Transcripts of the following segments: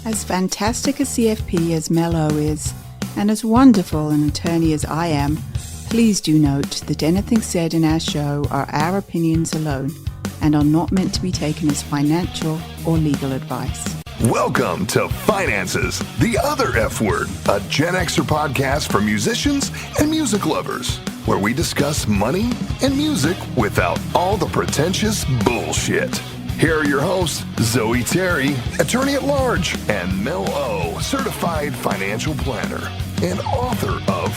As fantastic a CFP as Mello is, and as wonderful an attorney as I am, please do note that anything said in our show are our opinions alone and are not meant to be taken as financial or legal advice. Welcome to Finances, the Other F Word, a Gen Xer podcast for musicians and music lovers, where we discuss money and music without all the pretentious bullshit. Here are your hosts, Zoe Terry, attorney at large, and Mel O, certified financial planner and author of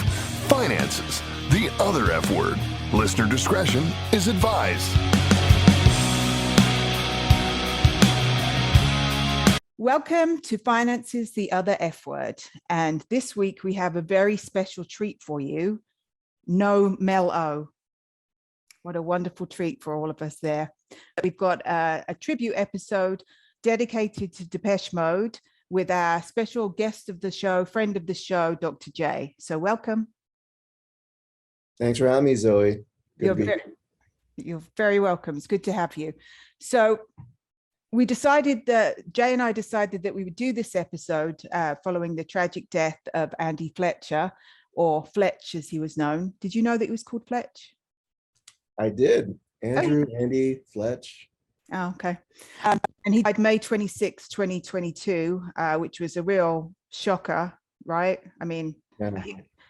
Finances, the Other F Word. Listener discretion is advised. Welcome to Finances, the Other F Word. And this week we have a very special treat for you. No Mel O. What a wonderful treat for all of us there. We've got a tribute episode dedicated to Depeche Mode with our special guest of the show, friend of the show, Dr. J. So welcome. Thanks for having me, Zoe. You're very welcome. It's good to have you. So we decided that Jay and I decided that we would do this episode following the tragic death of Andy Fletcher, or Fletch as he was known. Did you know that he was called Fletch? I did. Andrew, Andy, Fletch. Oh, okay. And he died May 26, 2022, which was a real shocker, right? I mean,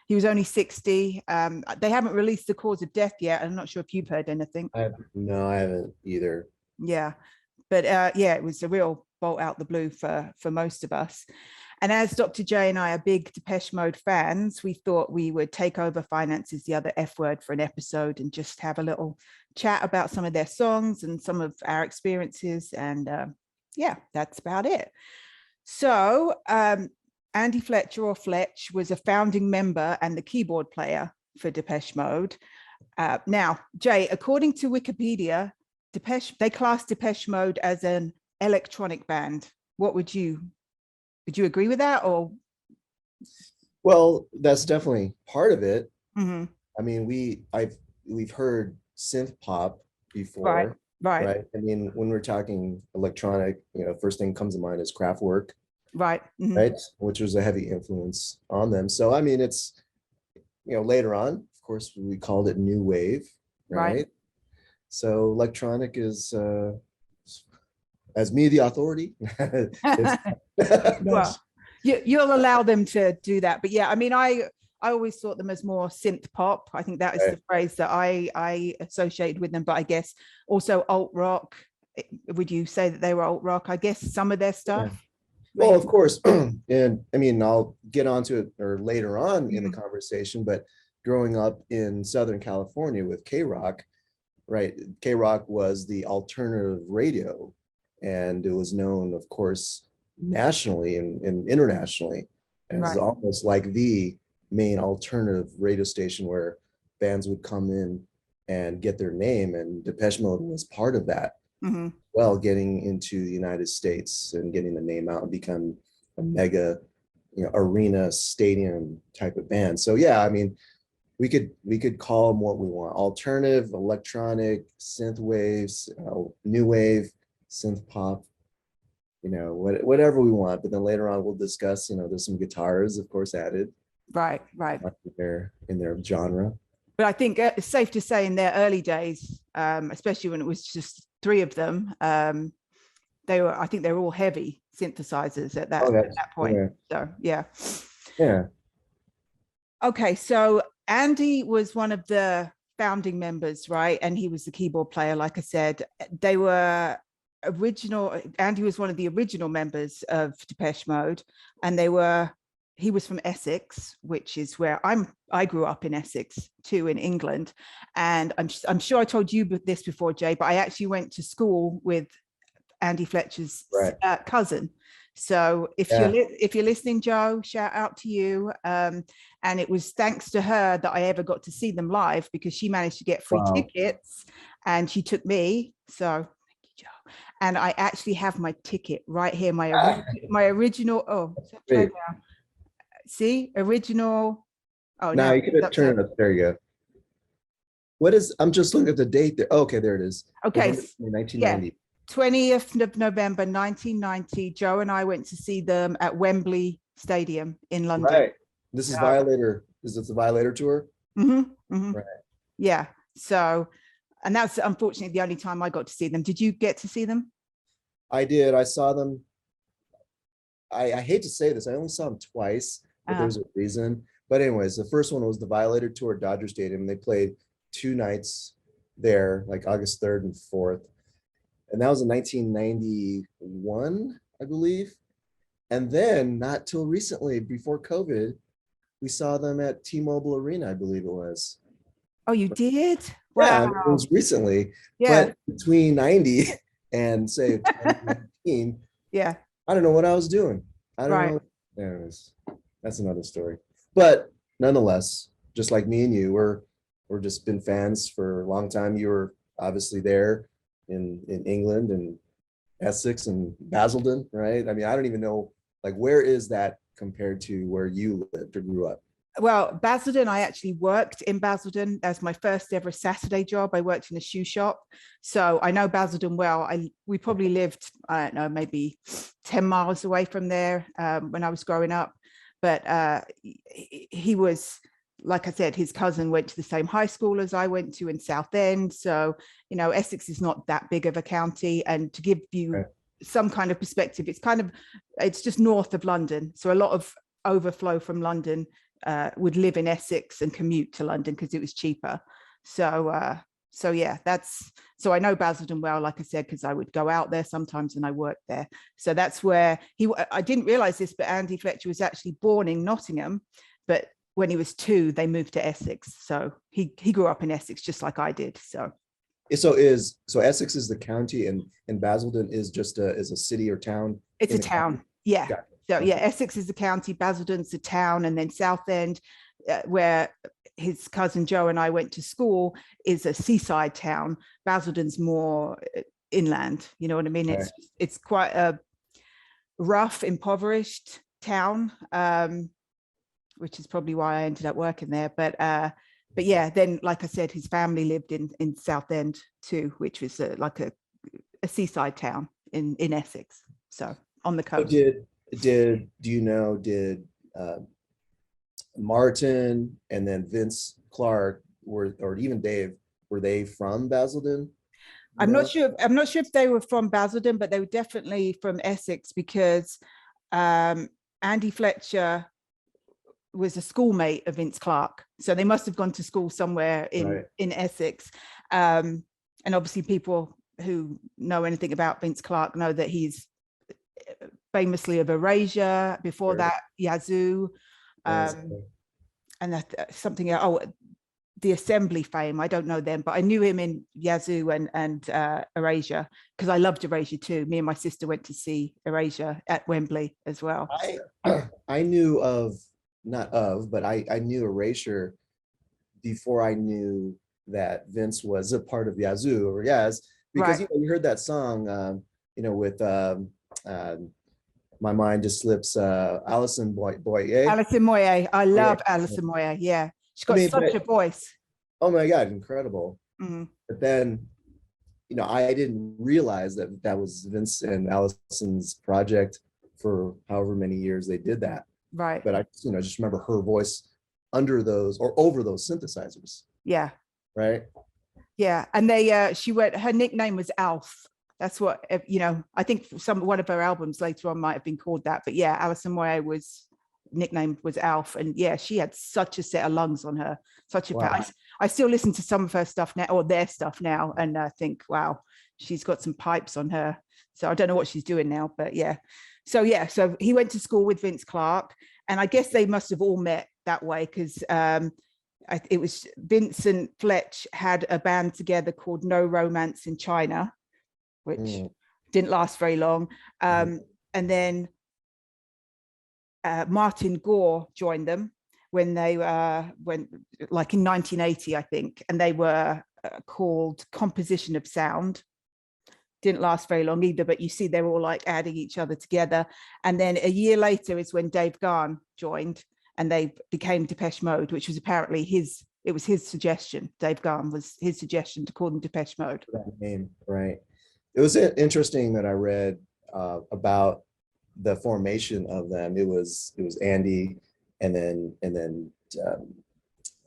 he was only 60. They haven't released the cause of death yet. I'm not sure if you've heard anything. No, I haven't either. Yeah. But it was a real bolt out the blue for most of us. And as Dr. J and I are big Depeche Mode fans, we thought we would take over Finances, the Other F Word, for an episode and just have a little chat about some of their songs and some of our experiences. And that's about it. So Andy Fletcher, or Fletch, was a founding member and the keyboard player for Depeche Mode. Now, Jay, according to Wikipedia, they class Depeche Mode as an electronic band. Would you agree with that? Or well, that's definitely part of it. Mm-hmm. I mean, we've heard synth pop before, right? I mean, when we're talking electronic, first thing comes to mind is Kraftwerk, right? Mm-hmm. Right, which was a heavy influence on them. So I mean, it's later on, of course, we called it new wave, right? So electronic is as me, the authority. Well, you'll allow them to do that, but yeah, I mean, I always thought them as more synth pop. I think that is the phrase that I associated with them. But I guess also alt rock. Would you say that they were alt rock? I guess some of their stuff. Yeah. Well, of course, and I mean, I'll get onto it or later on in the conversation. But growing up in Southern California with K-Rock, right? K-Rock was the alternative radio. And it was known, of course, nationally and internationally as almost like the main alternative radio station where bands would come in and get their name. And Depeche Mode was part of that. Mm-hmm. Well, getting into the United States and getting the name out and become a mega, arena stadium type of band. So yeah, I mean, we could call them what we want: alternative, electronic, synth waves, new wave, synth pop, whatever we want. But then later on we'll discuss, there's some guitars, of course, added. Right. In their genre. But I think it's safe to say in their early days, especially when it was just three of them, they were all heavy synthesizers at that point. Yeah. So Yeah. Okay, so Andy was one of the founding members, right? And he was the keyboard player, like I said. They were Andy was one of the original members of Depeche Mode, and he was from Essex, which is where I grew up in Essex too, in England. And I'm sure I told you this before, Jay, but I actually went to school with Andy Fletcher's cousin. So if you're listening, Joe, shout out to you. And it was thanks to her that I ever got to see them live, because she managed to get free tickets and she took me. So and I actually have my ticket right here, my original. See, original. Oh, no, you could turn it up. There you go. I'm just looking at the date there. Okay, there it is. Okay, 1990. 20th of November 1990. Joe and I went to see them at Wembley Stadium in London. Right. This is Violator. Is it the Violator tour? Right. Yeah. So, and that's unfortunately the only time I got to see them. Did you get to see them? I did. I saw them. I hate to say this. I only saw them twice, but there's a reason. But anyways, the first one was the Violator Tour at Dodger Stadium. They played 2 nights there, like August 3rd and 4th. And that was in 1991, I believe. And then not till recently, before COVID, we saw them at T-Mobile Arena, I believe it was. Oh, you did? Wow. Wow. It was recently. Yeah. But between 90 and say 2019, yeah. I don't know what I was doing. I don't know. Anyways, that's another story. But nonetheless, just like me and you, we're just been fans for a long time. You were obviously there in England and Essex and Basildon, right? I mean, I don't even know, like, where is that compared to where you lived or grew up? Well, Basildon, I actually worked in Basildon as my first ever Saturday job. I worked in a shoe shop. So I know Basildon well. We probably lived, I don't know, maybe 10 miles away from there when I was growing up. But he was, like I said, his cousin went to the same high school as I went to in Southend. So, you know, Essex is not that big of a county. And to give you some kind of perspective, it's just north of London. So a lot of overflow from London would live in Essex and commute to London because it was cheaper. So yeah, so I know Basildon well, like I said, because I would go out there sometimes and I worked there. So that's where I didn't realize this, but Andy Fletcher was actually born in Nottingham, but when he was 2, they moved to Essex. So he grew up in Essex just like I did. So Essex is the county and Basildon is just is a city or town? It's a town. Yeah. Got it. So yeah, Essex is the county, Basildon's the town, and then Southend, where his cousin Joe and I went to school, is a seaside town. Basildon's more inland. You know what I mean? Right. It's quite a rough, impoverished town, which is probably why I ended up working there. But yeah, then like I said, his family lived in Southend too, which was like a seaside town in Essex. So on the coast. Did Martin and then Vince Clarke or even Dave, were they from Basildon? I'm not sure if they were from Basildon, but they were definitely from Essex because Andy Fletcher was a schoolmate of Vince Clarke. So they must have gone to school somewhere in Essex. And obviously people who know anything about Vince Clarke know that he's famously of Erasure, before that Yazoo, and that something the Assembly fame. I don't know them, but I knew him in Yazoo and Erasure because I loved Erasure too. Me and my sister went to see Erasure at Wembley as well. I knew but I knew Erasure before I knew that Vince was a part of Yazoo or Yaz, because you heard that song with my mind just slips. Alison Boyer. Alison Moyet. I love Alison Moyet. Yeah, she's got such a voice. Oh my God, incredible. Mm-hmm. But then, I didn't realize that was Vince and Alison's project for however many years they did that. Right. But I, just remember her voice under those or over those synthesizers. Yeah. Right. Yeah, and her nickname was Alf. That's what, I think one of her albums later on might have been called that. But yeah, Alison Moyet was nicknamed was Alf. And yeah, she had such a set of lungs on her, such a wow. I still listen to some of her stuff now, or their stuff now, and think, wow, she's got some pipes on her. So I don't know what she's doing now, but yeah. So he went to school with Vince Clarke, and I guess they must have all met that way because it was Vincent Fletch had a band together called No Romance in China, which didn't last very long. And then Martin Gore joined them when they went like in 1980, I think, and they were called Composition of Sound. Didn't last very long either, but you see they're all like adding each other together. And then a year later is when Dave Gahan joined, and they became Depeche Mode, which was apparently his suggestion. Dave Gahan was his suggestion to call them Depeche Mode. That name, right? It was interesting that I read about the formation of them. It was Andy and then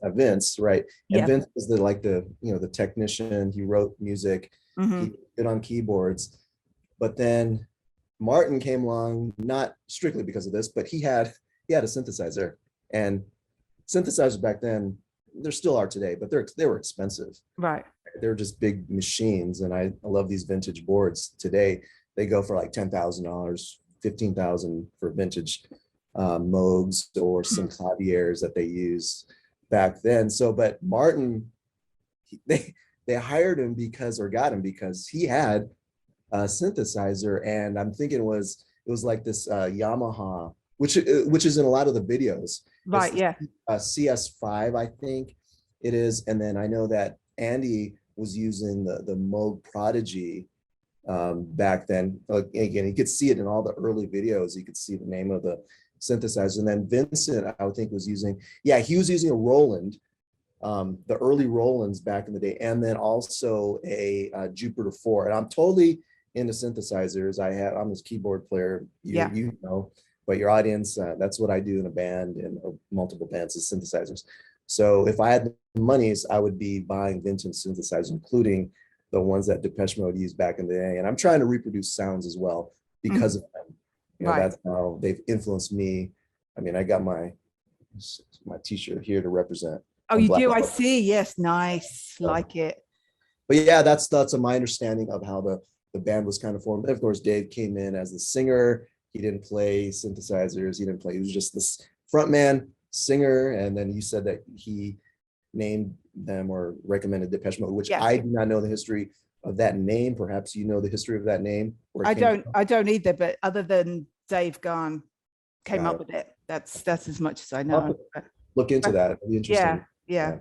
Vince, right? And Yeah. Vince was the technician. He wrote music, Hmm. he did on keyboards, but then Martin came along, not strictly because of this, but he had a synthesizer, and synthesizers back then, there still are today, but they were expensive. Right. They're just big machines, and I love these vintage boards today. They go for like $10,000, 15,000 for vintage Moogs or some Mhm. claviers that they use back then. So, but Martin, they hired him got him because he had a synthesizer, and I'm thinking it was like this Yamaha, which is in a lot of the videos. It's Right. the Yeah. CS5, I think it is. And then I know that Andy was using the Moog Prodigy back then. Again, you could see it in all the early videos. You could see the name of the synthesizer. And then Vincent, I would think, was using, yeah, he was using a Roland, the early Rolands back in the day, and then also a Jupiter 4. And I'm totally into synthesizers. I'm a keyboard player, Yeah. but your audience, that's what I do in a band and multiple bands is synthesizers. So if I had the monies, I would be buying vintage synthesizers, including the ones that Depeche Mode used back in the day. And I'm trying to reproduce sounds as well because Mhm. of them. Right. That's how they've influenced me. I mean, I got my t-shirt here to represent. Oh, I'm you black. do? I see. Yes. Nice. So, Like it. but yeah, that's my understanding of how the band was kind of formed. And of course, Dave came in as the singer. He didn't play synthesizers. He was just this front man singer. And then you said that he named them or recommended Depeche Mode, which Yeah. I do not know the history of that name. Perhaps you know the history of that name. I don't either, but other than Dave Garn came Got up it. with it. That's as much as I I'll know. look into that. It'll be interesting. Yeah.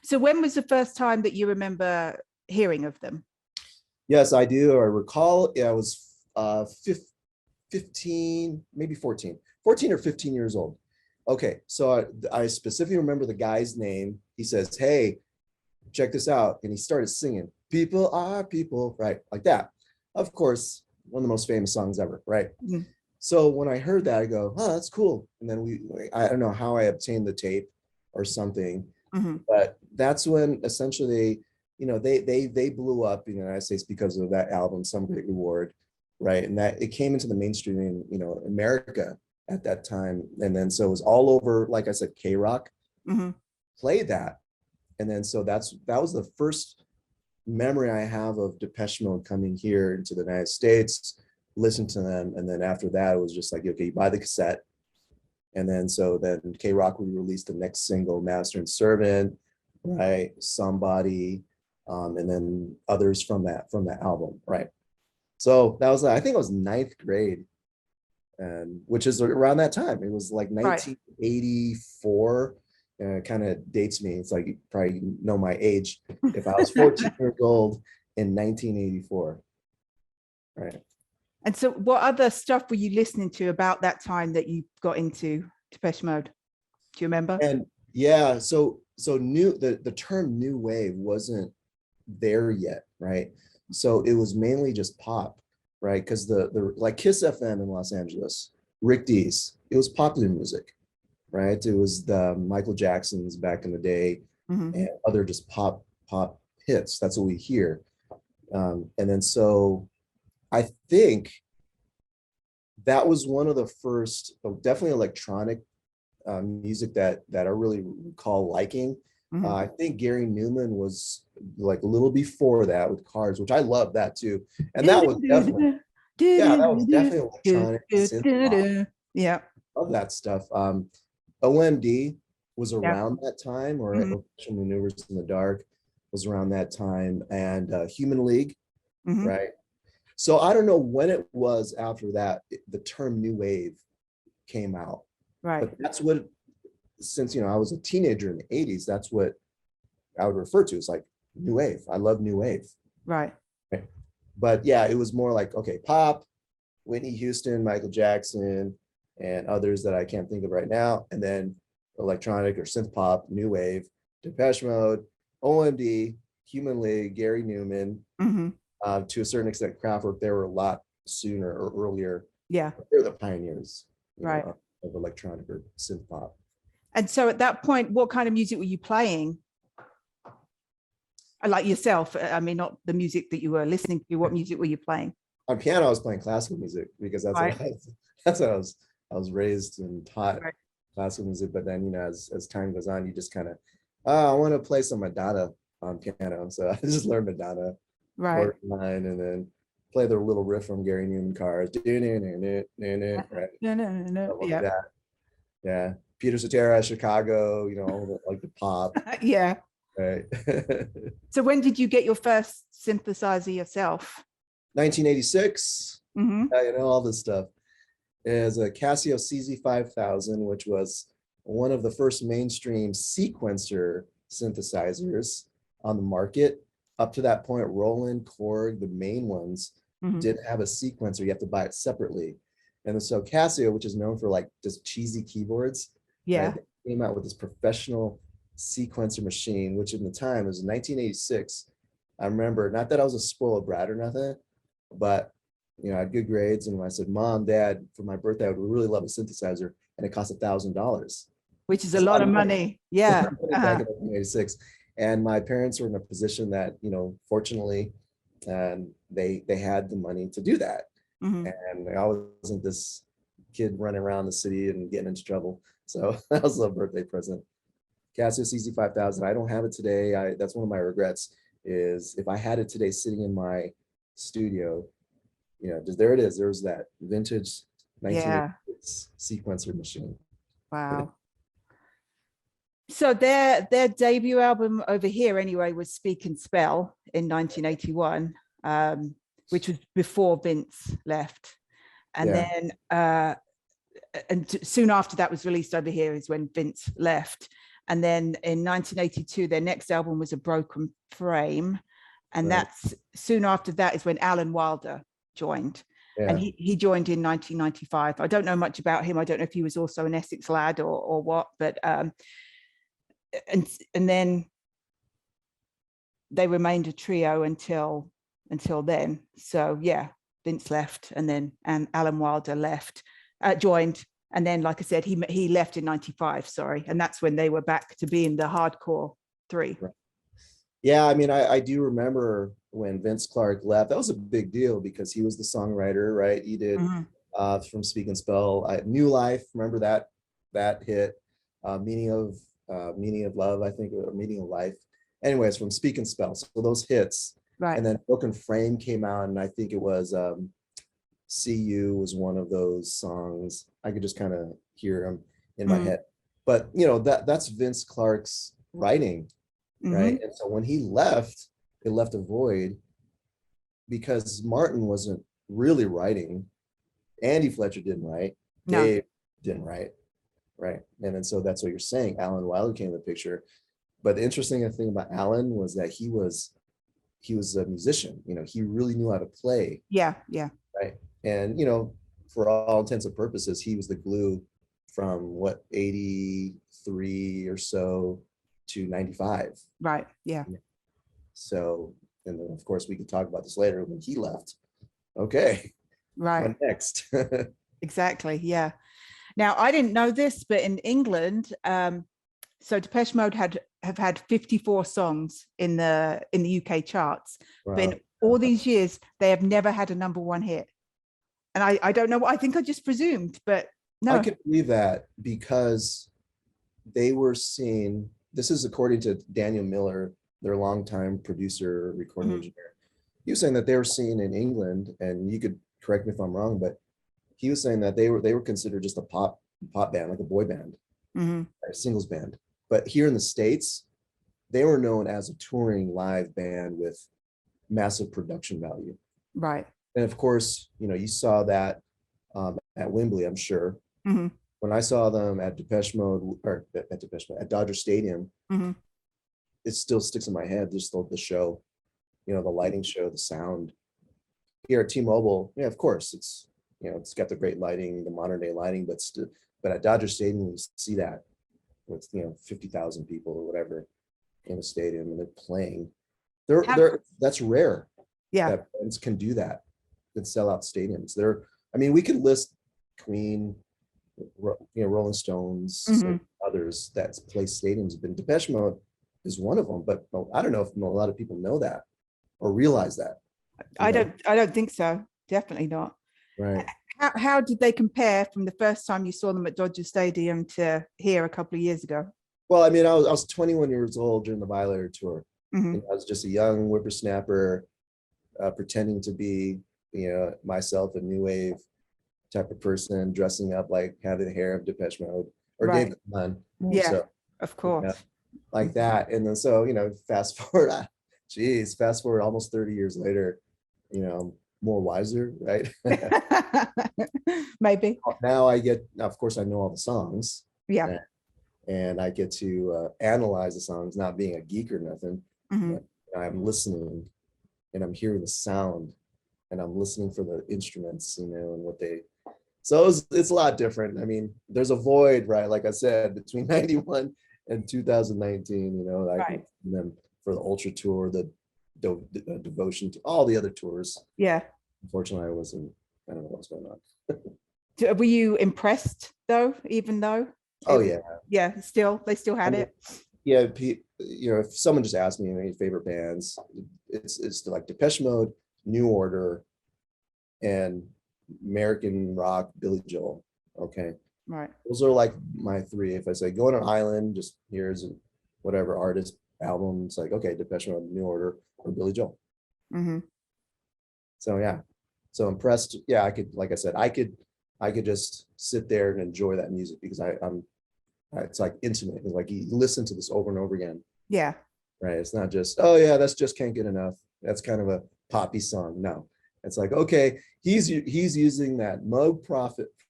So when was the first time that you remember hearing of them? Yes, I do. I recall. Yeah, I was 15, maybe 14 or 15 years old. Okay, so I specifically remember the guy's name. He says, "Hey, check this out," and he started singing "People Are People," right, like that. Of course, one of the most famous songs ever, right? Mhm. So when I heard that, I go, "Oh, that's cool." And then I don't know how I obtained the tape or something, Mhm. but that's when essentially they blew up in the United States because of that album, Some Great Reward, right? And that it came into the mainstream in America at that time, and then so it was all over. Like I said, K-Rock Mhm. played that, and then so that was the first memory I have of Depeche Mode coming here into the United States, listen to them, and then after that it was just like, okay, you buy the cassette. And then so then K-Rock would release the next single, Master and Servant, right? Somebody, and then others from that album, right? So that was, I think it was ninth grade, and which is around that time. It was like Right. 1984. And it kind of dates me. It's like you probably know my age. If I was 14 years old in 1984, right? And so what other stuff were you listening to about that time that you got into Depeche Mode? Do you remember? And yeah, so the term new wave wasn't there yet, right? So it was mainly just pop, right? Because the like Kiss FM in Los Angeles, Rick Dees, it was popular music, right? It was the Michael Jacksons back in the day, Mhm. and other just pop hits. That's what we hear. And then so I think that was one of the first, definitely electronic music that I really recall liking. Mhm. I think Gary Newman was like a little before that with Cars, which I love that too. And that was definitely, yeah, that was definitely electronic synth pop. Yeah. Love that stuff. OMD was Yeah. around that time, or Mhm. Orchestral Maneuvers in the Dark was around that time, and Human League, Mhm. right? So I don't know when it was after that the term new wave came out, Right. but that's what, since I was a teenager in the 80s, that's what I would refer to as like new wave. I love new wave. Right. Right? But yeah, it was more like, okay, pop, Whitney Houston, Michael Jackson, and others that I can't think of right now, and then electronic or synth pop, new wave, Depeche Mode, OMD, Human League, Gary Newman, Mhm. To a certain extent, Kraftwerk, they were a lot sooner or earlier. Yeah. They're the pioneers, Right. of electronic or synth pop. And so at that point, what kind of music were you playing? Like yourself, I mean, not the music that you were listening to. What music were you playing? On piano, I was playing classical music because that's Right. that's what I was raised and taught Right. classical music. But then, as time goes on, you just kind of, I want to play some Madonna on piano. So I just learned Madonna Right. chord line and then play the little riff from Gary Newman Cars. Right. No. Stuff like Yeah. that. Yeah. Peter Cetera, Chicago, all the, like the pop. Yeah. Right. So when did you get your first synthesizer yourself? 1986. Mm-hmm. All this stuff. Is a Casio CZ5000, which was one of the first mainstream sequencer synthesizers on the market. Up to that point, Roland, Korg, the main ones, didn't have a sequencer. You have to buy it separately. And so Casio, which is known for like just cheesy keyboards, Yeah. right, came out with this professional sequencer machine, which in the time was 1986. I remember, not that I was a spoiled brat or nothing, but I had good grades, and when I said, Mom, Dad, for my birthday, I would really love a synthesizer, and it cost $1,000. Which is a lot of money. Yeah. Back in 1986. And my parents were in a position that, fortunately, they had the money to do that. And I wasn't this kid running around the city and getting into trouble. So that was a birthday present. Casio CZ5000. I don't have it today. That's one of my regrets, is if I had it today sitting in my studio, just there it is. There's that vintage 1986 sequencer machine. Wow. So their debut album over here anyway was Speak and Spell in 1981, which was before Vince left. And then soon after that was released over here is when Vince left. And then in 1982, their next album was A Broken Frame. And that's soon after that is when Alan Wilder joined. And he joined in 1995. I don't know much about him. I don't know if he was also an Essex lad or what, but and then they remained a trio until then. So yeah, Vince left, and then Alan Wilder joined, and then like I said, he left in 95. Sorry, and that's when they were back to being the hardcore three. Right. Yeah, I mean, I do remember when Vince Clarke left. That was a big deal because he was the songwriter, right? He did from Speak and Spell, New Life. Remember that hit, Meaning of Love, I think, or Meaning of Life. Anyways, from Speak and Spell. So those hits, right? And then Broken Frame came out, and I think it was "See You" was one of those songs. I could just kind of hear them in my head. But that's Vince Clarke's writing. Right. And so when he left, it left a void because Martin wasn't really writing. Andy Fletcher didn't write. Dave didn't write. Right. And then so that's what you're saying. Alan Wilder came in the picture. But the interesting thing about Alan was that he was a musician. He really knew how to play. Yeah. Right. And, for all intents and purposes, he was the glue from 83 or so to 95. Right. Yeah. So, and then of course we could talk about this later when he left. Okay. Right. What next? Exactly. Yeah. Now I didn't know this, but in England, so Depeche Mode have had 54 songs in the UK charts. Wow. But in all these years, they have never had a #1 hit. And I don't know. I think I just presumed, but no. I could believe that because they were seen. This is according to Daniel Miller, their longtime producer, recording engineer. He was saying that they were seen in England, and you could correct me if I'm wrong, but he was saying that they were considered just a pop band, like a boy band, a singles band. But here in the States, they were known as a touring live band with massive production value. Right. And of course, you saw that at Wembley, I'm sure. When I saw them at Depeche Mode, or at Dodger Stadium, it still sticks in my head. Just the show, the lighting show, the sound. Here at T-Mobile, yeah, of course, it's it's got the great lighting, the modern day lighting, but at Dodger Stadium, you see that with 50,000 people or whatever in a stadium, and they're playing. That's rare. Yeah. that bands can do that, can sell out stadiums. I mean, we could list Queen, Rolling Stones, and others that play stadiums, but Depeche Mode is one of them. But I don't know if a lot of people know that or realize that. I don't think so. Definitely not. Right. How did they compare from the first time you saw them at Dodger Stadium to here a couple of years ago? Well, I mean, I was 21 years old during the Violator Tour. And I was just a young whippersnapper, pretending to be, myself, a new wave type of person, dressing up like having the hair of Depeche Mode or Right. David Dunn. Yeah, So, of course. like that. And then so, fast forward almost 30 years later, more wiser, right? Maybe. Now of course I know all the songs. Yeah. And I get to analyze the songs, not being a geek or nothing. But I'm listening and I'm hearing the sound and I'm listening for the instruments, and what they, so it's a lot different. I mean, there's a void, right? Like I said, between 91 and 2019, like them for the Ultra Tour, the Devotion, all the other tours. Yeah. Unfortunately, I don't know what's going on. Were you impressed though, even though? Oh yeah. Yeah, they still had it. Yeah, if someone just asked me any favorite bands, it's like Depeche Mode, New Order, and American rock, Billy Joel. Okay. Right. Those are like my three. If I say go on an island, just here's whatever artist album, it's like, okay, Depeche Mode, New Order, or Billy Joel. So yeah. So impressed. Yeah, I could, like I said, I could just sit there and enjoy that music because it's like intimate. It's like you listen to this over and over again. Yeah. Right. It's not just, oh yeah, that's just Can't Get Enough. That's kind of a poppy song. No, it's like, okay, he's using that Moog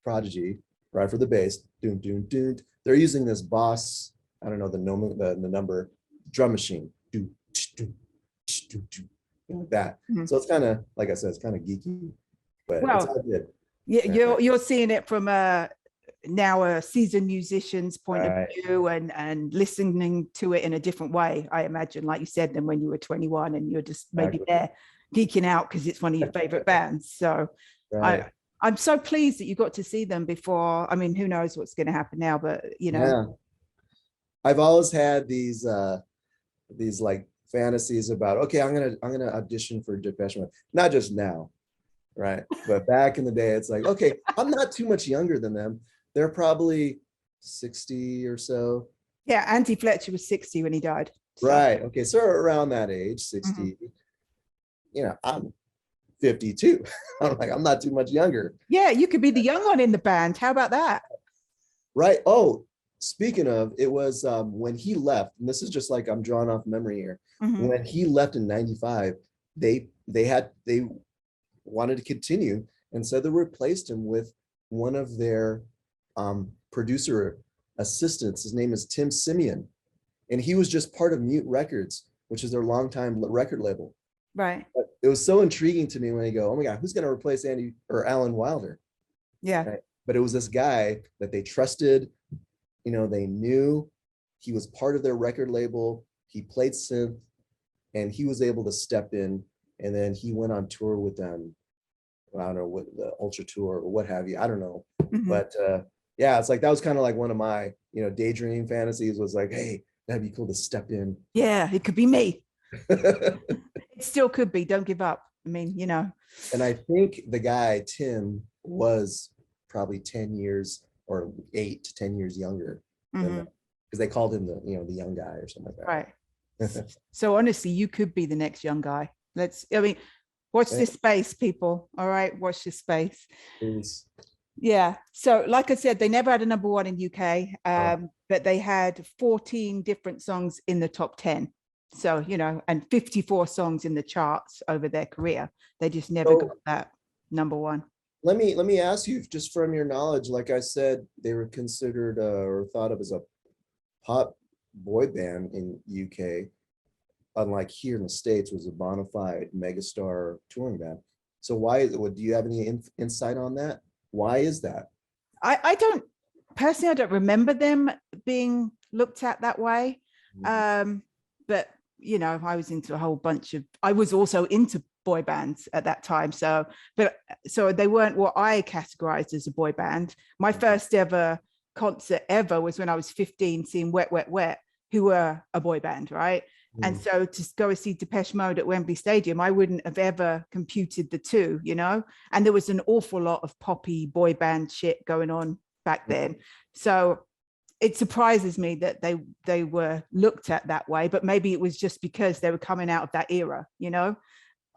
Prodigy, right, for the bass. Doom, doom, doom. They're using this Boss, I don't know the number, drum machine. Doom, doom, doom, doom, like that. So it's kind of, like I said, it's kind of geeky, but it's all good. Yeah, you're seeing it from now a seasoned musician's point of view and listening to it in a different way, I imagine, like you said, than when you were 21 and you're just maybe there geeking out because it's one of your favorite bands. So I'm so pleased that you got to see them before. I mean, who knows what's going to happen now, but I've always had these like fantasies about, okay, I'm gonna audition for Depeche Mode, not just now, right, but back in the day. It's like, okay, I'm not too much younger than them. They're probably 60 or so. Yeah, Andy Fletcher was 60 when he died. So. Right. Okay, so around that age, 60. I'm 52. I'm not too much younger. Yeah, you could be the young one in the band. How about that? Right. Oh, speaking of, it was when he left, and this is just like I'm drawing off memory here. When he left in 95, they wanted to continue, and so they replaced him with one of their producer assistants. His name is Tim Simeon, and he was just part of Mute Records, which is their longtime record label. Right. But it was so intriguing to me when they go, oh my God, who's going to replace Andy or Alan Wilder? Yeah. Right? But it was this guy that they trusted. They knew he was part of their record label. He played synth, and he was able to step in. And then he went on tour with them. I don't know, what the Ultra Tour or what have you. I don't know. But yeah, it's like that was kind of like one of my, daydream fantasies was like, hey, that'd be cool to step in. Yeah, it could be me. It still could be. Don't give up. I mean, And I think the guy, Tim, was probably 10 years or 8 to 10 years younger because they called him the young guy or something like that. Right. So honestly, you could be the next young guy. Watch this space, people. All right, watch this space. Please. Yeah. So like I said, they never had a number one in UK, but they had 14 different songs in the top 10. So, and 54 songs in the charts over their career. They just never got that number one. Let me ask you, just from your knowledge, like I said, they were considered or thought of as a pop boy band in UK. Unlike here in the States, was a bona fide megastar touring band. So why is it? Do you have any insight on that? Why is that? I don't personally. I don't remember them being looked at that way. But I was into a whole bunch of. I was also into boy bands at that time. So they weren't what I categorized as a boy band. My first ever concert ever was when I was 15, seeing Wet Wet Wet, who were a boy band, right? And so to go and see Depeche Mode at Wembley Stadium, I wouldn't have ever computed the two, you know? And there was an awful lot of poppy boy band shit going on back then. So it surprises me that they were looked at that way, but maybe it was just because they were coming out of that era, you know?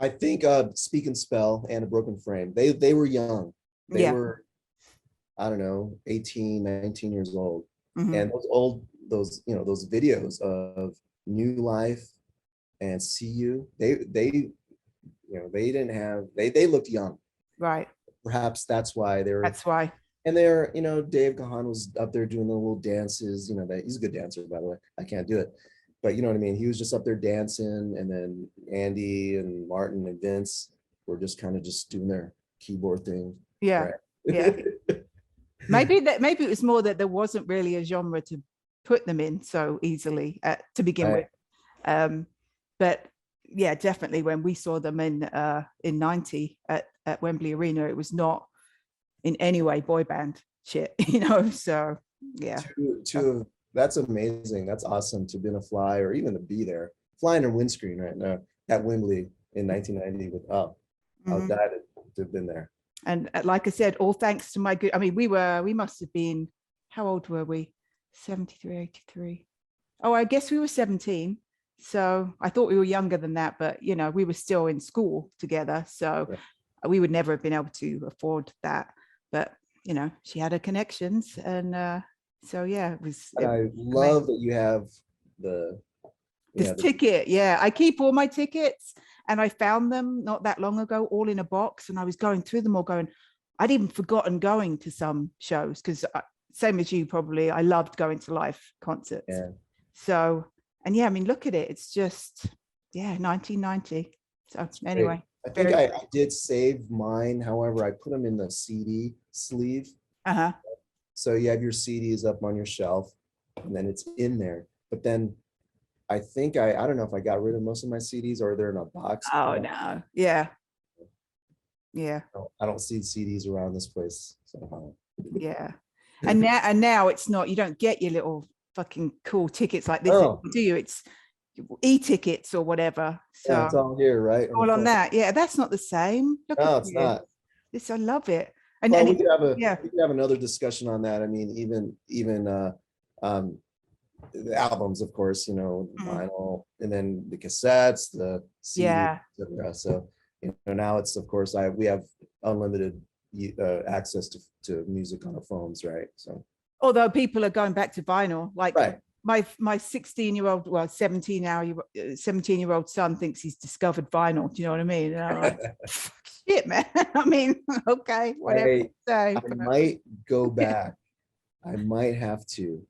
I think Speak and Spell and A Broken Frame, they were young. They were, I don't know, 18, 19 years old. And those videos of New Life and See You, they didn't have, they looked young. Right. Perhaps that's why That's why. And they're, Dave Gahan was up there doing the little dances, that he's a good dancer, by the way. I can't do it. But you know what I mean? He was just up there dancing, and then Andy and Martin and Vince were just kind of just doing their keyboard thing. Yeah. Right? Yeah. maybe it was more that there wasn't really a genre to put them in so easily to begin with. But yeah, definitely when we saw them in 90 at Wembley Arena, it was not in any way boy band shit, so yeah. That's amazing. That's awesome to be in a fly, or even to be there flying a windscreen right now at Wembley in 1990 with I was glad to have been there. And like I said, all thanks to my good, we must have been, how old were we? 73, 83. Oh, I guess we were 17. So I thought we were younger than that, but we were still in school together. So we would never have been able to afford that. But, she had her connections. And so, yeah, it was. I love that you have the ticket. Yeah, I keep all my tickets. And I found them not that long ago, all in a box. And I was going through them all going, I'd even forgotten going to some shows because same as you probably, I loved going to live concerts. Yeah. So, and yeah, look at it. It's just, 1990. So anyway. I think I did save mine. However, I put them in the CD sleeve. So you have your CDs up on your shelf and then it's in there. But then I think I don't know if I got rid of most of my CDs or they're in a box. Oh, no. Yeah. Yeah. I don't see CDs around this place somehow. Yeah. And now it's not, you don't get your little fucking cool tickets like this, do you? It's e-tickets or whatever. So yeah, it's all here, right? All on that. Yeah, that's not the same. No, it's not. I love it. And, we could have another discussion on that. Even the albums, of course, vinyl, and then the cassettes, the CD, etc. So now it's, of course, we have unlimited access to music on our phones, right? So although people are going back to vinyl, like my 16-year-old, well, 17-year-old son thinks he's discovered vinyl. Do you know what I mean? And I'm like, shit, man. Okay, whatever. I might go back. I might have to.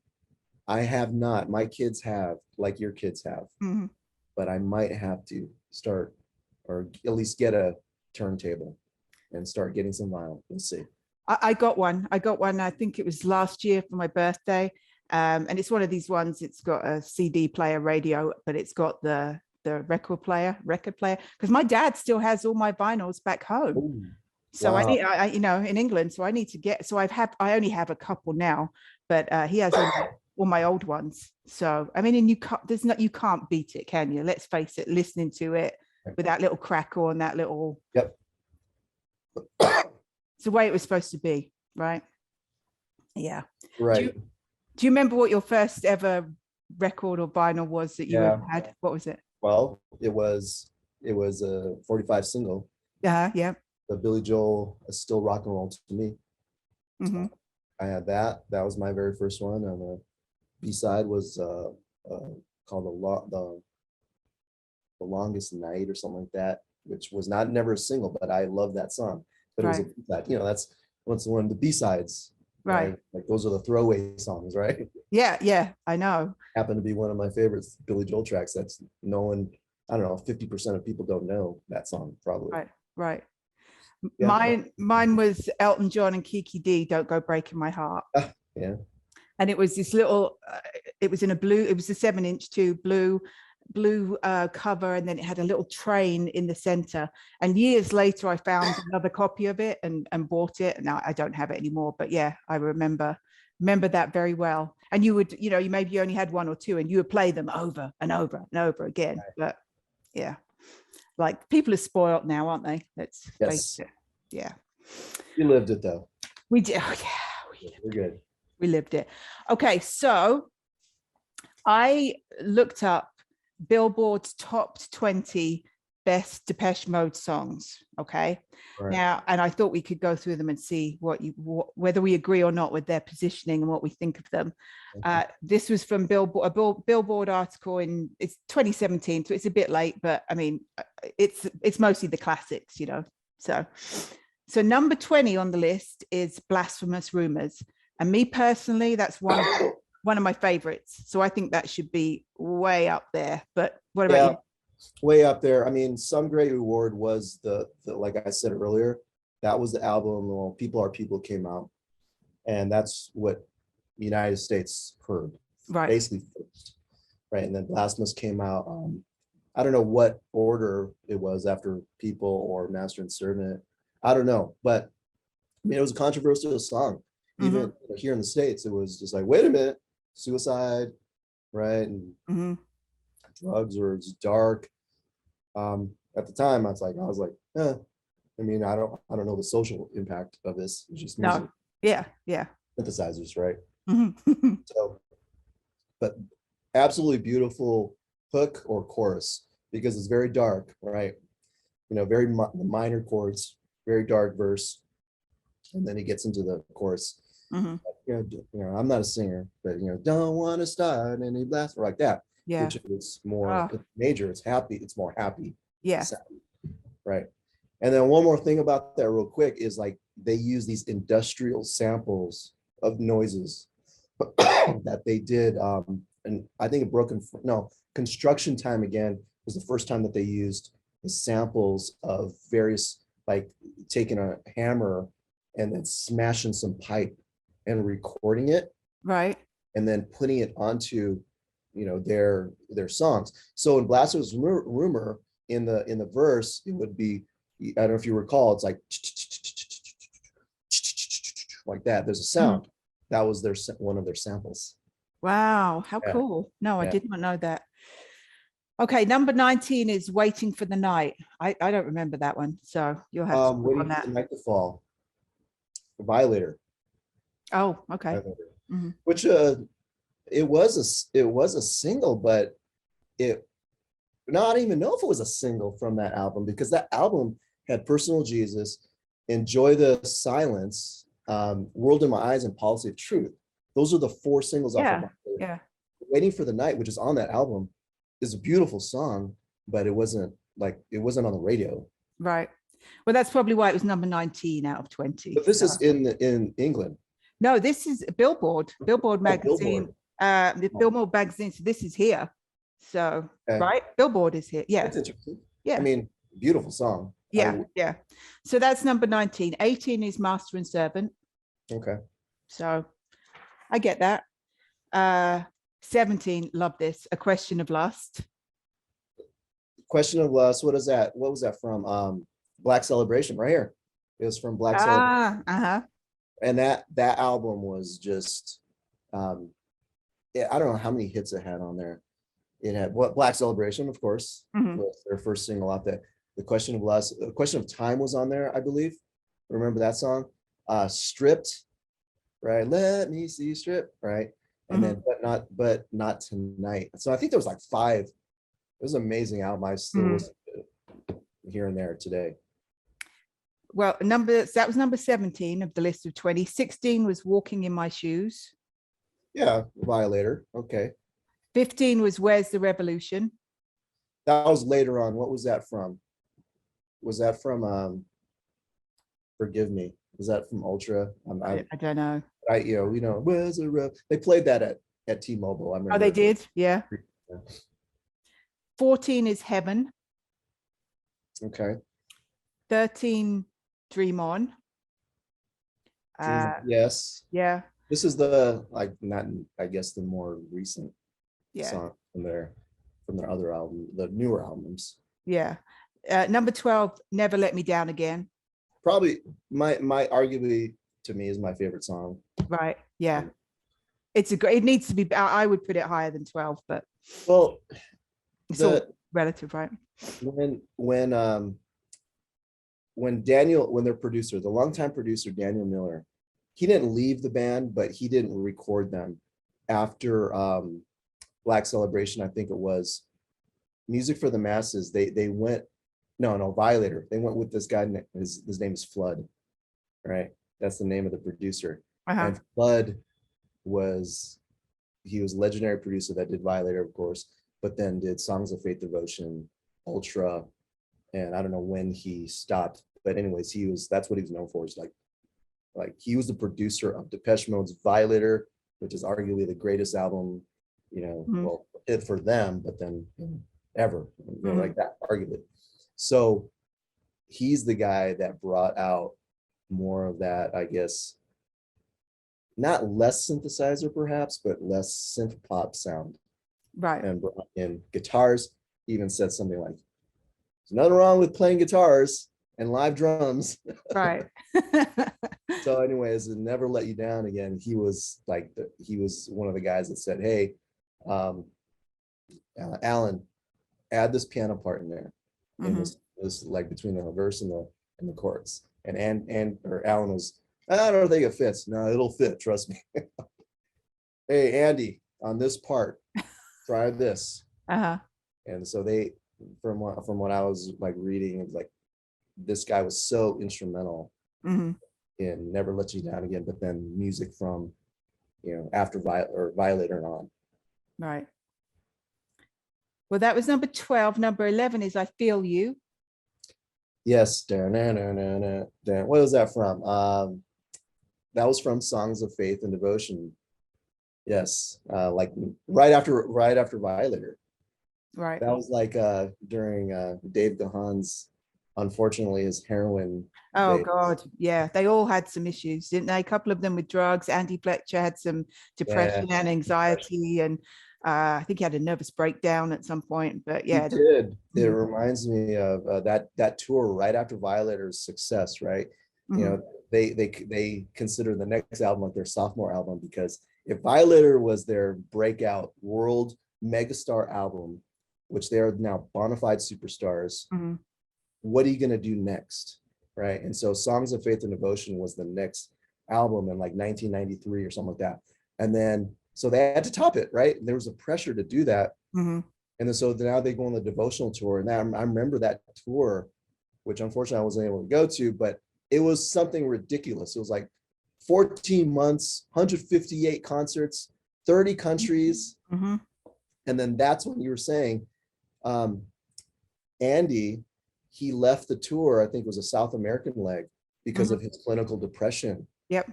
I have not. My kids have, like your kids have, but I might have to start, or at least get a turntable and start getting some vinyl. We'll see. I got one. I think it was last year for my birthday. And it's one of these ones, it's got a CD player, radio, but it's got the record player, because my dad still has all my vinyls back home. Ooh, so wow. I in England, so I need to get, so I only have a couple now, but he has all my old ones. So, and you can't beat it, can you? Let's face it, listening to it with that little crackle and that little, yep. It's the way it was supposed to be, right? Yeah. Right. Do you remember what your first ever record or vinyl was that you had? What was it? Well, it was a 45 single. Yeah. The Billy Joel, Still Rock and Roll to Me. Mm-hmm. I had that. That was my very first one. And the B-side was called the Longest Night or something like that, which was never a single, but I love that song. But it was a B-side. That's what's one of the B-sides. Right. Like those are the throwaway songs, right? Yeah, I know. Happened to be one of my favorites Billy Joel tracks. That's no one, I don't know, 50% of people don't know that song probably. Right. Yeah. Mine was Elton John and Kiki D, Don't Go Breaking My Heart. Yeah. And it was this little, it was in a blue, it was a 7-inch tube blue, blue cover, and then it had a little train in the center. And years later, I found another copy of it and bought it. And now I don't have it anymore. But yeah, I remember that very well. And you would, you maybe you only had one or two, and you would play them over and over and over again. But yeah, like people are spoiled now, aren't they? Let's face it. Yeah. You lived it though. We did. Oh yeah. We're good. We lived it. Okay, so I looked up Billboard's top 20 best Depeche Mode songs. Okay. Right. Now, and I thought we could go through them and see whether we agree or not with their positioning and what we think of them. Okay. This was from Billboard article it's 2017, so it's a bit late, but I mean, it's mostly the classics, So number 20 on the list is Blasphemous Rumors. And me personally, that's one of my favorites. So I think that should be way up there. But what about you? Way up there. I mean, Some Great Reward was the like I said earlier, that was the album when People Are People came out. And that's what the United States heard. Right. Basically first. Right. And then Blasphemous came out. I don't know what order it was after People or Master and Servant. I don't know. But I mean, it was a controversial song. Even here in the States, it was just like, wait a minute, suicide, right? And drugs, or it's dark. At the time, I was like, I mean, I don't know the social impact of this. It's just music. No. Yeah. Synthesizers, right? So, but absolutely beautiful hook or chorus, because it's very dark, right? Very minor chords, very dark verse, and then he gets into the chorus. I'm not a singer, but don't want to start any blast like that. Yeah, which is more major. It's happy. It's more happy. Yeah, right. And then one more thing about that, real quick, is like they use these industrial samples of noises that they did. And I think Construction Time Again was the first time that they used the samples of various, like taking a hammer and then smashing some pipe and recording it, right, and then putting it onto their songs. So in Blasphemous Rumor, in the verse, it would be, I don't know if you recall, it's like that. There's a sound. That was one of their samples. Wow, how cool. No, I did not know that. Okay, number 19 is Waiting for the Night. I don't remember that one, so you'll have to Waiting on that. For the Night to Fall. Violator. Oh, okay. Which it was a single, but I don't even know if it was a single from that album, because that album had Personal Jesus, Enjoy the Silence, World in My Eyes, and Policy of Truth. Those are the 4 singles off of Violator. Yeah. Waiting for the Night, which is on that album, is a beautiful song, but it wasn't on the radio. Right. Well, that's probably why it was number 19 out of 20. But this is in England. No, this is Billboard magazine. The Billboard magazine. So this is here. So right, Billboard is here. Yeah. That's interesting. Yeah. I mean, beautiful song. Yeah. So that's number 19. 18 is Master and Servant. Okay. So I get that. 17, love this. A Question of Lust. Question of Lust. What is that? What was that from? Black Celebration, right here. It was from Black Celebration. And that album was just, I don't know how many hits it had on there. It had Black Celebration, of course, was their first single out there. The Question of Lust, The Question of Time was on there, I believe. Remember that song? Stripped, right? Let me see you strip, right? And then but not tonight. So I think there was like 5. It was an amazing album. I still listen to it here and there today. Well, that was number 17 of the list of 20. 16 was Walking in My Shoes. Yeah, Violator. Okay. 15 was Where's the Revolution? That was later on. What was that from? Was that from Forgive Me? Was that from Ultra? I don't know. Where's the rev? They played that at T-Mobile. I remember. Oh, they did? Yeah. 14 is Heaven. Okay. 13, Dream On. Yes. Yeah. This is the not, I guess, the more recent song from there. from their other album, the newer albums. Yeah. Number 12, Never Let Me Down Again. Probably my arguably to me is my favorite song. Right. Yeah. It's a great, it needs to be, I would put it higher than 12, but Well, it's all relative, right? When their producer, the longtime producer, Daniel Miller, he didn't leave the band, but he didn't record them after Black Celebration, I think it was Music for the Masses. They went, no, Violator. They went with this guy, his name is Flood, right? That's the name of the producer. And Flood was a legendary producer that did Violator, of course, but then did Songs of Faith, Devotion, Ultra, and I don't know when he stopped. But anyways, that's what he was known for, is like he was the producer of Depeche Mode's Violator, which is arguably the greatest album, well, for them, but then ever, like that, arguably. So he's the guy that brought out more of that, I guess, not less synthesizer perhaps, but less synth pop sound. Right. And brought in guitars. He even said something like, "There's nothing wrong with playing guitars and live drums." Right. So anyways, and Never Let You Down Again, he was one of the guys that said, "Hey, Alan, add this piano part in there." And this like between the verse and the chorus. And Alan was, "I don't think it fits." "No, it'll fit, trust me." "Hey, Andy, on this part, try this." And so they, from what I was like reading, it was like this guy was so instrumental in Never Let You Down Again, but then music from after Violator and on. Right. Well, that was number 12. Number 11 is I Feel You. Yes. What was that from? That was from Songs of Faith and Devotion. Yes. Like right after Violator. Right. That was like during Dave Gahan's, unfortunately, his heroin. Oh days. God. Yeah. They all had some issues, didn't they? A couple of them with drugs. Andy Fletcher had some depression and anxiety, and I think he had a nervous breakdown at some point, but yeah. He did. It reminds me of that tour right after Violator's success, right? They consider the next album like their sophomore album, because if Violator was their breakout world megastar album, which they are now bona fide superstars, what are you going to do next, right? And so Songs of Faith and Devotion was the next album in like 1993 or something like that. And then so they had to top it, right? There was a pressure to do that. And then so now they go on the Devotional Tour. And I remember that tour, which unfortunately I wasn't able to go to, but it was something ridiculous. It was like 14 months, 158 concerts, 30 countries. And then that's when you were saying, Andy, he left the tour, I think it was a South American leg, because of his clinical depression. Yep.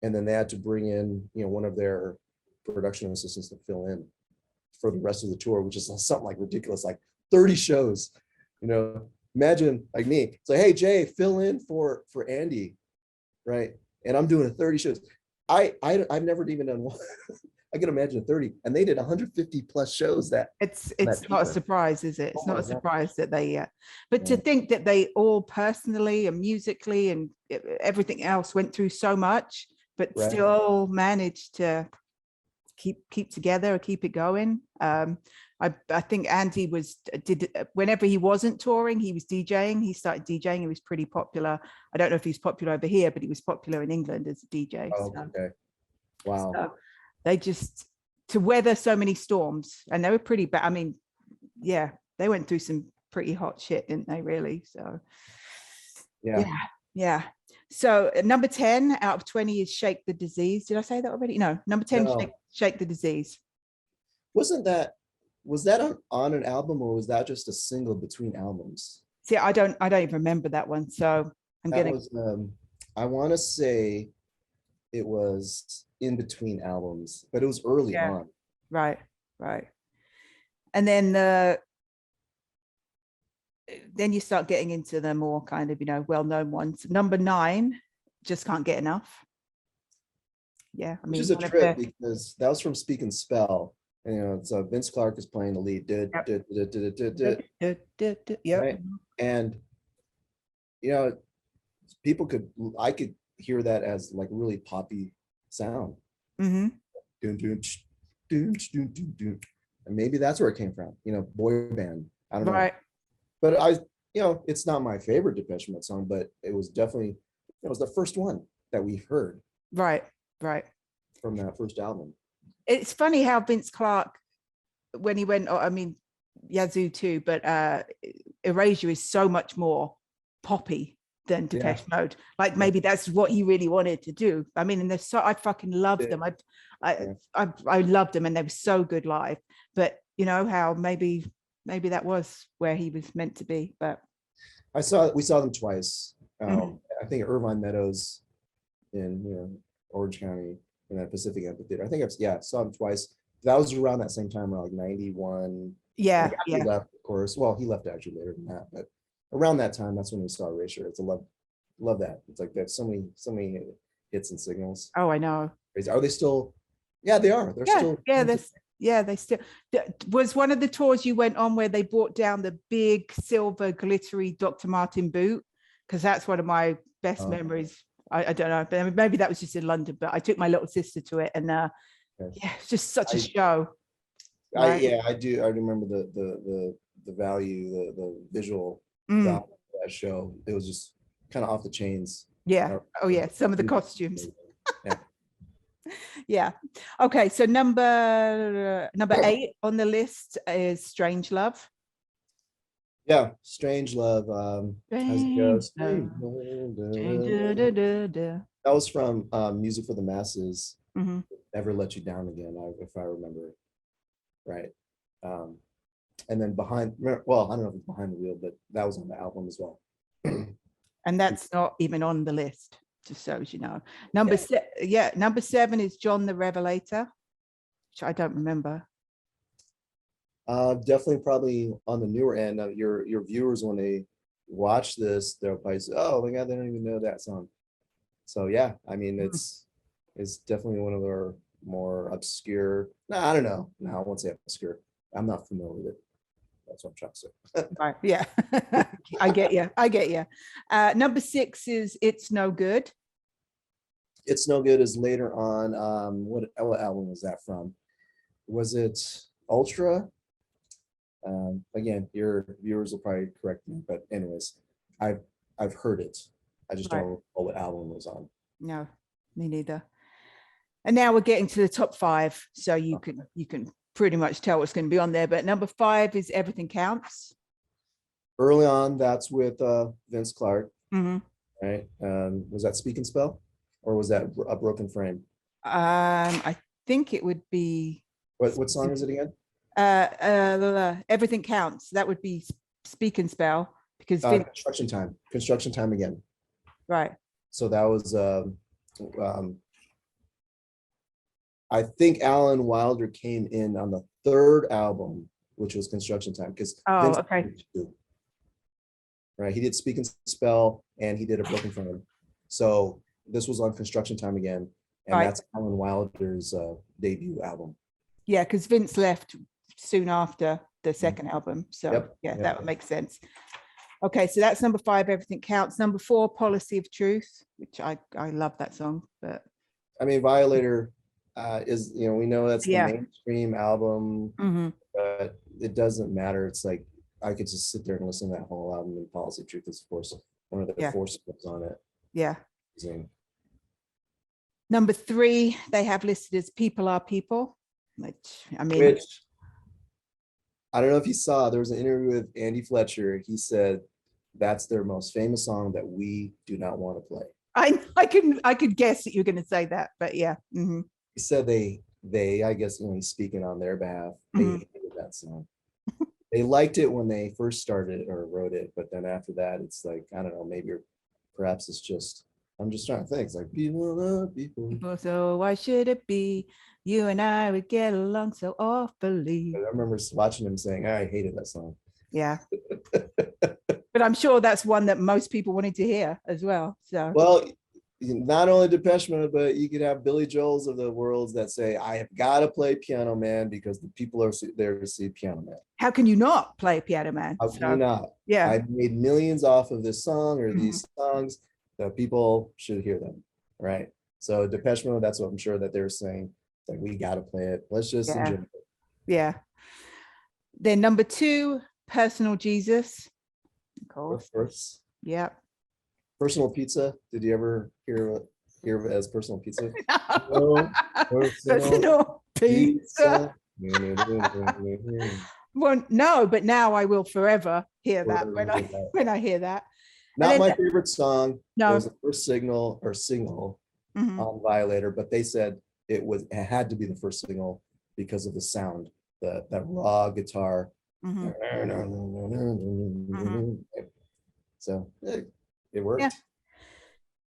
And then they had to bring in, one of their production assistants to fill in for the rest of the tour, which is something like ridiculous, like 30 shows. Imagine like me. It's like, "Hey Jay, fill in for Andy," right? And I'm doing 30 shows. I've never even done one. I can imagine 30, and they did 150 plus shows. It's not a surprise, is it? It's not a surprise that they, but to think that they all personally and musically and everything else went through so much, but still managed to keep together or keep it going. I think Andy did whenever he wasn't touring, he was DJing. He started DJing. He was pretty popular. I don't know if he's popular over here, but he was popular in England as a DJ. Oh, okay. Wow. So they just, to weather so many storms, and they were pretty bad. I mean, yeah, they went through some pretty hot shit, didn't they, really? So yeah. So number 10 out of 20 is Shake the Disease. Did I say that already? No, number 10, No. Shake the Disease. Was that on an album, or was that just a single between albums? See, I don't even remember that one. So I want to say it was in between albums, but it was early on. Right. And then you start getting into the more kind of, well-known ones. Number 9, Just Can't Get Enough. Yeah, I mean, which is a trip, because that was from Speak and Spell, And, you know, so Vince Clarke is playing the lead. Yep. Right? And, you know, I could hear that as like really poppy sound. Mm-hmm. Dun, dun, dun, dun, dun, dun. And maybe that's where it came from, you know, boy band. I don't know. Right. But you know, it's not my favorite Depeche Mode song, but it was definitely, it was the first one that we heard. Right. From that first album. It's funny how Vince Clarke, when he went, I mean, Yazoo too, but Erasure is so much more poppy than Depeche Mode. Like maybe that's what he really wanted to do. I mean, and I fucking loved them. I loved them, and they were so good live. But you know how maybe that was where he was meant to be. But we saw them twice. I think Irvine Meadows in Orange County in that Pacific Amphitheater. I think saw them twice. That was around that same time, around like 91. Yeah. He left, of course. Well, he left actually later than that, but around that time, that's when we saw Erasure. It's a love that. It's like there's so many hits and signals. Oh, I know. Are they still? Yeah, they are. They're still. They still. Was one of the tours you went on where they brought down the big silver glittery Dr. Martin boot? Because that's one of my best memories. I don't know, but maybe that was just in London. But I took my little sister to it, and it's just such a show. I do. I remember the value, the visual value of that show. It was just kind of off the chains. Yeah. Oh yeah. Some of the costumes. Yeah. Okay. So number 8 on the list is Strange Love. Yeah, Strange Love. How's it go? That was from Music for the Masses. Mm-hmm. Never Let You Down Again, if I remember right. And then I don't know if it's Behind the Wheel, but that was on the album as well. And that's not even on the list, just so as you know. Number 7 is John the Revelator, which I don't remember. Definitely probably on the newer end. Your viewers, when they watch this, they'll probably say, oh my God, they don't even know that song. So yeah, I mean, it's definitely one of our more obscure. No, I don't know. No, I won't say obscure. I'm not familiar with it. That's what I'm trying to say. Right. Yeah. I get you. Number 6 is It's No Good. It's No Good is later on. What album was that from? Was it Ultra? Again, your viewers will probably correct me, but anyways, I've heard it. I just don't know what album it was on. No, me neither. And now we're getting to the top 5, so you can pretty much tell what's going to be on there. But number 5 is Everything Counts. Early on, that's with Vince Clarke, mm-hmm. right? Was that Speak and Spell, or was that A Broken Frame? I think it would be. What song is it again? Everything Counts. That would be Speak and Spell, because Construction Time again. Right. So that was I think Alan Wilder came in on the 3rd album, which was Construction Time, because okay. Right, he did Speak and Spell and he did A Broken Frame. So this was on Construction Time again, and that's Alan Wilder's debut album. Yeah, because Vince left soon after the 2nd album, so that would make sense. Okay, so that's number 5, Everything Counts. Number 4, Policy of Truth, which I love that song. But I mean, Violator is, we know that's the mainstream album, mm-hmm. but it doesn't matter. It's like I could just sit there and listen to that whole album, and Policy of Truth is, of course, one of the 4 songs on it. Yeah. Number 3, they have listed as People Are People, which I don't know if you saw, there was an interview with Andy Fletcher. He said that's their most famous song that we do not want to play. I could guess that you're going to say that, but yeah. Mm-hmm. He said they I guess he's speaking on their behalf. They hated that song. They liked it when they first started or wrote it, but then after that, it's like, I don't know, perhaps it's just, I'm just trying to think. It's like, people. So why should it be you and I would get along so awfully? I remember watching him saying, I hated that song. Yeah. But I'm sure that's one that most people wanted to hear as well. So not only Depeche Mode, but you could have Billy Joel's of the worlds that say, I have got to play Piano Man because the people are there to see Piano Man. How can you not play Piano Man? How can you not? Yeah. I've made millions off of this song or these songs that people should hear them, right? So Depeche Mode, that's what I'm sure that they're saying. Like, we got to play it. Let's just enjoy it. Yeah. Then number 2, Personal Jesus. Of course. Yeah. Personal Pizza. Did you ever hear of it as Personal Pizza? No. Personal Pizza. Well, no, but now I will forever hear that when I hear that. Not my favorite song. No. It was the first single on Violator, but they said it had to be the first single because of the sound, that raw guitar. So it worked. Yeah.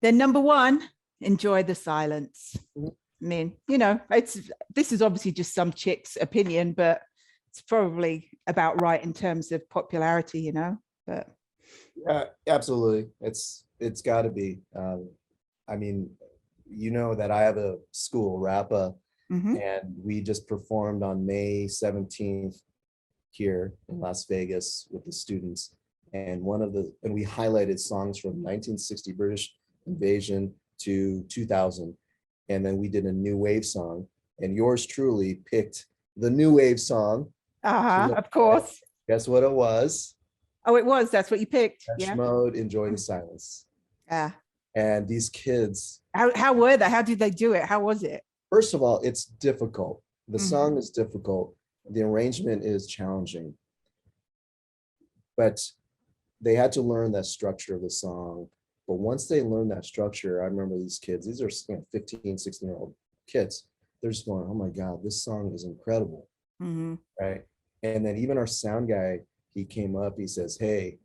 Then number 1, Enjoy the Silence. I mean, this is obviously just some chick's opinion, but it's probably about right in terms of popularity, but yeah, absolutely. It's got to be. I mean, that I have a school, RAPA, and we just performed on May 17th here in Las Vegas with the students. And we highlighted songs from 1960 British invasion to 2000. And then we did a new wave song, and yours truly picked the new wave song. Of course. Guess what it was? Oh, it was. That's what you picked. Depeche Mode, Enjoy the Silence. Yeah. And these kids. How were they? How did they do it? How was it? First of all, it's difficult. The song is difficult. The arrangement is challenging. But they had to learn that structure of the song. But once they learned that structure, I remember these kids, these are 15, 16-year-old kids. They're just going, oh my God, this song is incredible. Right. And then even our sound guy, he came up, he says, hey,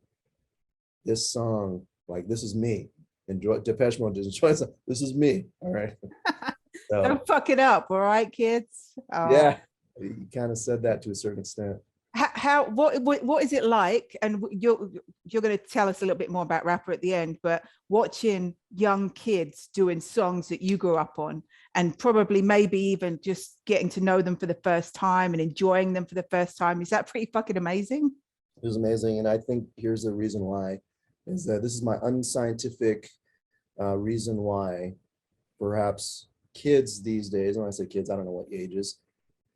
this song, like, this is me. Enjoy Depeche Mode, enjoy this. This is me. All right. So, don't fuck it up. All right, kids. Yeah. He kind of said that to a certain extent. What is it like? And you're going to tell us a little bit more about Rapper at the end, but watching young kids doing songs that you grew up on, and probably maybe even just getting to know them for the first time and enjoying them for the first time, is that pretty fucking amazing? It was amazing. And I think here's the reason why, is that this is my unscientific reason why perhaps kids these days, when I say kids, I don't know what ages,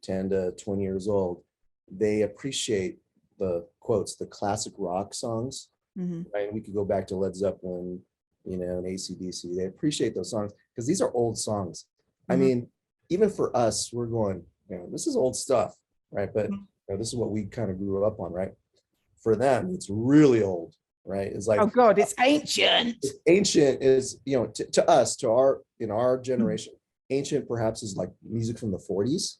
10 to 20 years old, they appreciate the quotes, the classic rock songs, right? We could go back to Led Zeppelin, and AC/DC. They appreciate those songs because these are old songs. I mean, even for us, we're going, this is old stuff, right? But this is what we kind of grew up on, right? For them, it's really old, right? It's like, oh God, it's ancient. Ancient is, to us, in our generation, ancient perhaps is like music from the 40s,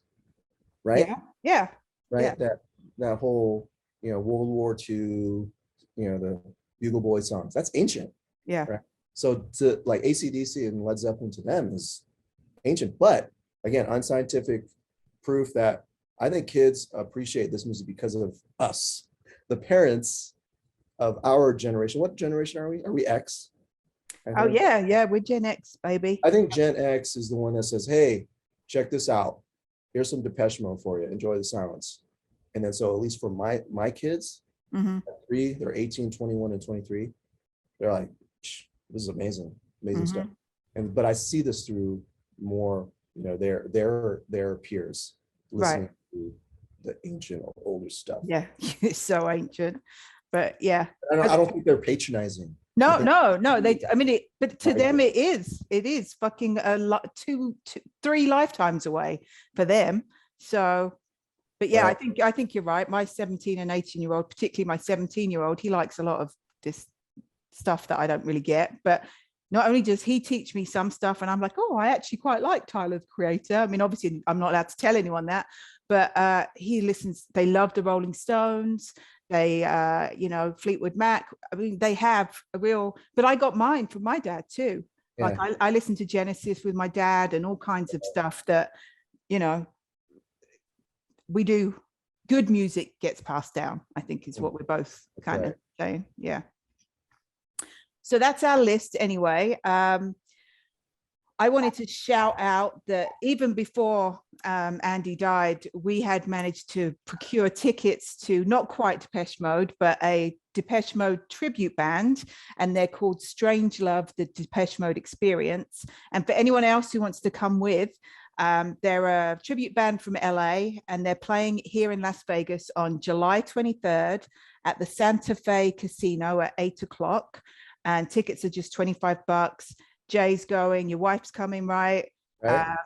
right? Yeah. Right. Yeah. That whole, World War II, the Bugle Boy songs, that's ancient. Yeah. Right? So to like AC/DC and Led Zeppelin to them is ancient, but again, unscientific proof that I think kids appreciate this music because of us, the parents of our generation. What generation are we? Are we X? Oh yeah, we're Gen X, baby. I think Gen X is the one that says, hey, check this out. Here's some Depeche Mode for you. Enjoy the silence. And then so at least for my kids, they're 18, 21, and 23. They're like, this is amazing stuff. But I see this through more, their peers listening to the ancient or older stuff. Yeah, it's so ancient. But yeah. I don't think they're patronizing. No. But to them it is fucking a lot, 3 lifetimes away for them. So, but yeah, I think you're right. My 17 and 18-year-old, particularly my 17-year-old, he likes a lot of this stuff that I don't really get. But not only does he teach me some stuff, and I'm like, oh, I actually quite like Tyler, the Creator. I mean, obviously, I'm not allowed to tell anyone that, but he listens. They love the Rolling Stones. They, Fleetwood Mac. I mean, they have a real. But I got mine from my dad too. Yeah. Like I listened to Genesis with my dad and all kinds of stuff that, we do. Good music gets passed down, I think, is what we're both kind of saying. Yeah. So that's our list anyway. I wanted to shout out that even before Andy died, we had managed to procure tickets to not quite Depeche Mode, but a Depeche Mode tribute band, and they're called Strange Love, the Depeche Mode Experience. And for anyone else who wants to come with, they're a tribute band from LA, and they're playing here in Las Vegas on July 23rd at the Santa Fe Casino at 8 o'clock. And tickets are just $25. Jay's going, your wife's coming, right? Right.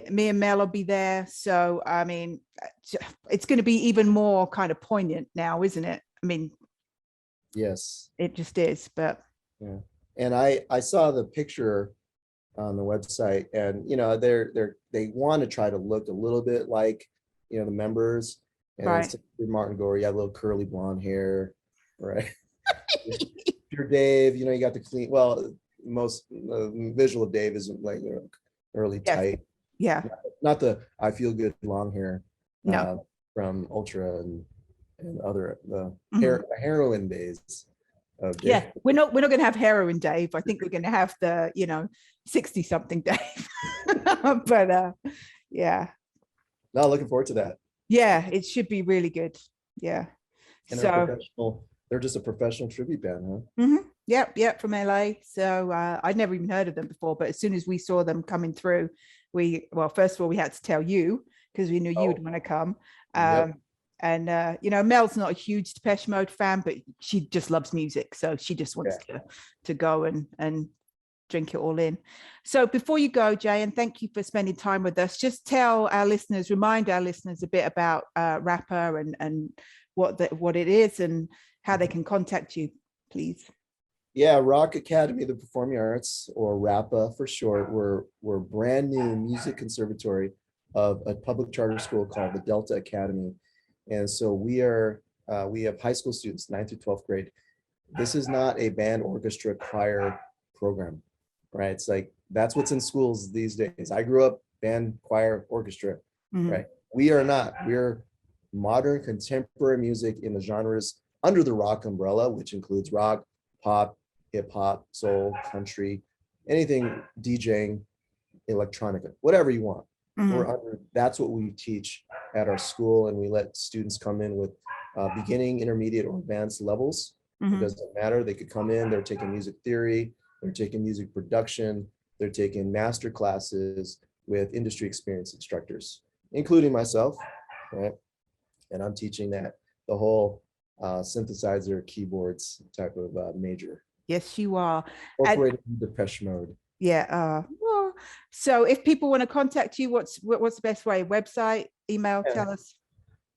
Me and Mel will be there. So, I mean, it's going to be even more kind of poignant now, isn't it? I mean, yes, it just is. But yeah. And I saw the picture on the website, and they want to try to look a little bit like the members. And right. Martin Gore, you have a little curly blonde hair, right? Pure Dave, you got the clean. Well, most visual of Dave isn't like early tight. Yeah. Not the I feel good long hair. No. From Ultra and other the heroin days. Yeah, we're not going to have heroin Dave. I think we're going to have the 60-something Dave. But yeah. No, looking forward to that. Yeah, it should be really good. Yeah. And so they're just a professional tribute band, huh? Mm-hmm. Yep, from LA. So I'd never even heard of them before, but as soon as we saw them coming through, first of all, we had to tell you because we knew you would want to come. Yep. And Mel's not a huge Depeche Mode fan, but she just loves music, so she just wants to go and drink it all in. So before you go, Jay, and thank you for spending time with us, just remind our listeners a bit about Rapper and what it is and how they can contact you, please. Yeah, Rock Academy of the Performing Arts, or RAPA for short. We're brand new music conservatory of a public charter school called the Delta Academy. And so we have high school students, 9th through 12th grade. This is not a band, orchestra, choir program, right? It's like, that's what's in schools these days. I grew up band, choir, orchestra, right? We're modern contemporary music in the genres under the rock umbrella, which includes rock, pop, hip hop, soul, country, anything, DJing, electronica, whatever you want. That's what we teach at our school, and we let students come in with beginning, intermediate, or advanced levels. It doesn't matter. They could come in, they're taking music theory, they're taking music production, they're taking master classes with industry experience instructors, including myself, right? And I'm teaching the whole synthesizer, keyboards type of major. Yes, you are. Incorporated Depeche Mode. Yeah. So if people want to contact you, what's the best way? Website, email, tell us.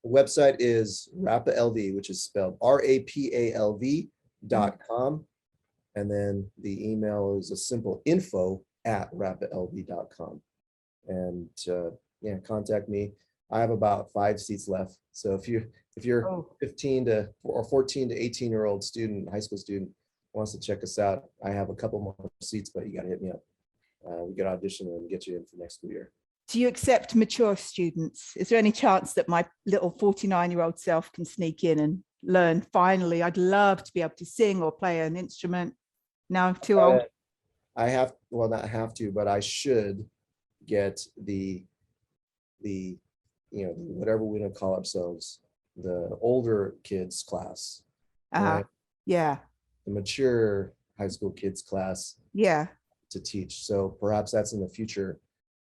The website is RAPALV, which is spelled RAPALV.com. And then the email is a simple info@rapalv.com. And contact me. I have about 5 seats left. So if you're 15 to or 14 to 18-year-old student, high school student, wants to check us out, I have a couple more seats, but you got to hit me up. We can audition and get you in for next school year. Do you accept mature students? Is there any chance that my little 49-year-old self can sneak in and learn? Finally, I'd love to be able to sing or play an instrument. No, too old. I have, well, not have to, but I should get the whatever we don't call ourselves, the older kids class. Right? Yeah. The mature high school kids class. Yeah. To teach. So perhaps that's in the future.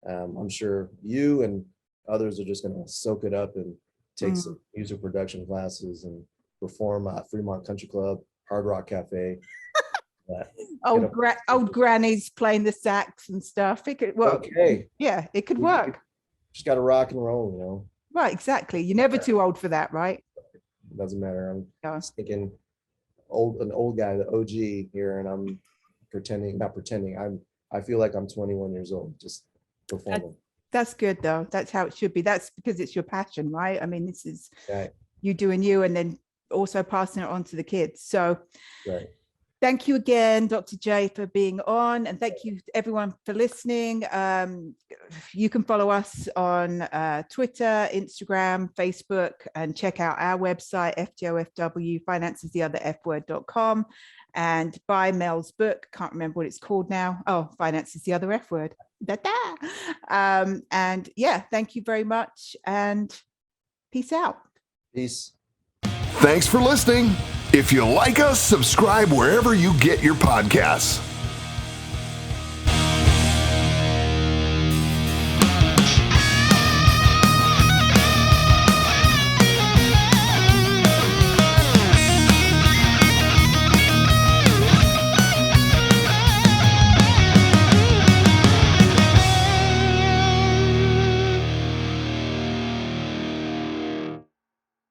I'm sure you and others are just going to soak it up and take some music production classes and perform at Fremont Country Club, Hard Rock Cafe. Old grannies playing the sax and stuff. It could work. Okay. Yeah, it could work. Just got to rock and roll, Right, exactly. You're never too old for that, right? It doesn't matter. I'm thinking an old guy, the OG here, and I'm not pretending. I feel like I'm 21 years old, just performing. That's good though. That's how it should be. That's because it's your passion, right? I mean, this is right. You doing you, and then also passing it on to the kids. So right. Thank you again, Dr. J, for being on, and thank you everyone for listening. You can follow us on Twitter, Instagram, Facebook, and check out our website, FTOFW, financestheotherfword.com, and buy Mel's book. Can't remember what it's called now. Oh, Finance is the Other F Word. And yeah, thank you very much, and peace out. Peace. Thanks for listening. If you like us, subscribe wherever you get your podcasts.